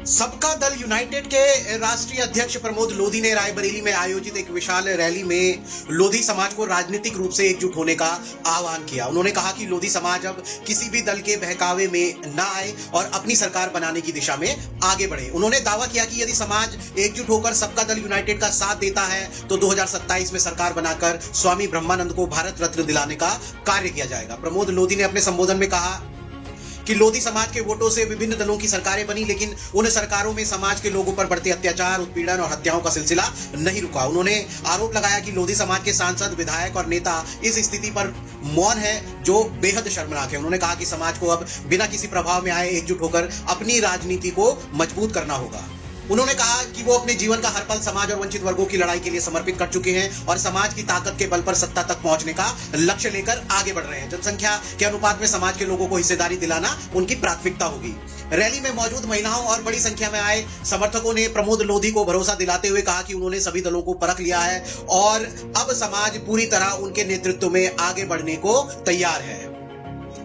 सबका दल यूनाइटेड के राष्ट्रीय अध्यक्ष प्रमोद लोधी ने रायबरेली में आयोजित एक विशाल रैली में लोधी समाज को राजनीतिक रूप से एकजुट होने का आह्वान किया। उन्होंने कहा कि लोधी समाज अब किसी भी दल के बहकावे में न आए और अपनी सरकार बनाने की दिशा में आगे बढ़े। उन्होंने दावा किया कि यदि समाज एकजुट होकर सबका दल यूनाइटेड का साथ देता है तो 2027 में सरकार बनाकर स्वामी ब्रह्मानंद को भारत रत्न दिलाने का कार्य किया जाएगा। प्रमोद लोधी ने अपने संबोधन में कहा कि लोधी समाज के वोटों से विभिन्न दलों की सरकारें बनी, लेकिन उन सरकारों में समाज के लोगों पर बढ़ते अत्याचार, उत्पीड़न और हत्याओं का सिलसिला नहीं रुका। उन्होंने आरोप लगाया कि लोधी समाज के सांसद, विधायक और नेता इस स्थिति पर मौन है जो बेहद शर्मनाक है। उन्होंने कहा कि समाज को अब बिना किसी प्रभाव में आए एकजुट होकर अपनी राजनीति को मजबूत करना होगा। उन्होंने कहा कि वो अपने जीवन का हर पल समाज और वंचित वर्गों की लड़ाई के लिए समर्पित कर चुके हैं और समाज की ताकत के बल पर सत्ता तक पहुंचने का लक्ष्य लेकर आगे बढ़ रहे हैं। जनसंख्या के अनुपात में समाज के लोगों को हिस्सेदारी दिलाना उनकी प्राथमिकता होगी। रैली में मौजूद महिलाओं और बड़ी संख्या में आए समर्थकों ने प्रमोद लोधी को भरोसा दिलाते हुए कहा कि उन्होंने सभी दलों को परख लिया है और अब समाज पूरी तरह उनके नेतृत्व में आगे बढ़ने को तैयार है।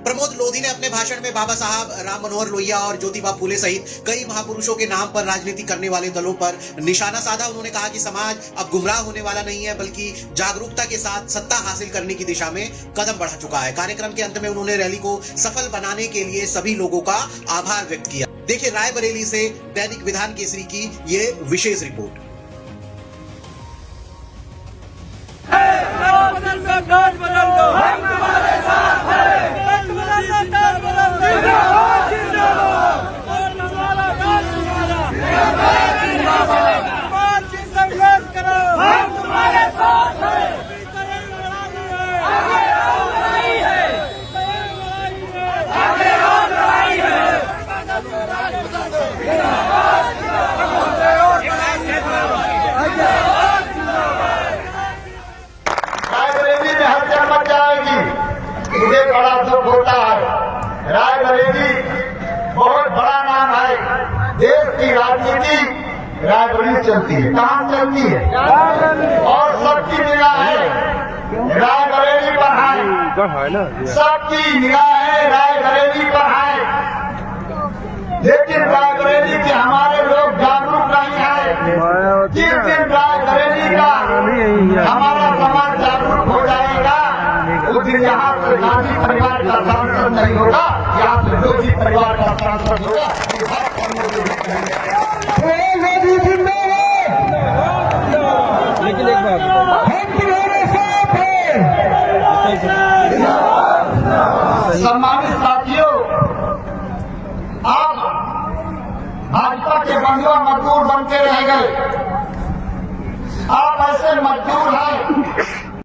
प्रमोद लोधी ने अपने भाषण में बाबा साहब राम मनोहर लोहिया और ज्योतिबा फूले सहित कई महापुरुषों के नाम पर राजनीति करने वाले दलों पर निशाना साधा। उन्होंने कहा कि समाज अब गुमराह होने वाला नहीं है बल्कि जागरूकता के साथ सत्ता हासिल करने की दिशा में कदम बढ़ा चुका है। कार्यक्रम के अंत में उन्होंने रैली को सफल बनाने के लिए सभी लोगों का आभार व्यक्त किया। देखिए रायबरेली से दैनिक विधान केसरी की ये विशेष रिपोर्ट। रायबरेली में हत्या मच जाएगी, मुझे बड़ा दुख होता है। रायबरेली बहुत बड़ा नाम है, देश की राजनीति रायबरेली चलती है। कहाँ चलती है? और सबकी निगाहें रायबरेली पर है, सबकी निगाहें रायबरेली पर है। लेकिन रायबरेली के हमारे लोग जागरूक नहीं है। जिस दिन रायबरेली का हमारा समाज जागरूक हो जाएगा उस दिन यहाँ से गांधी परिवार का सांसद नहीं होगा, यहाँ से लोधी परिवार का सांसद होगा। लेकिन एक बात सम्मानित साथियों, आप भाजपा के बंधुआ मजदूर बनते रह गए। आप ऐसे मजदूर हैं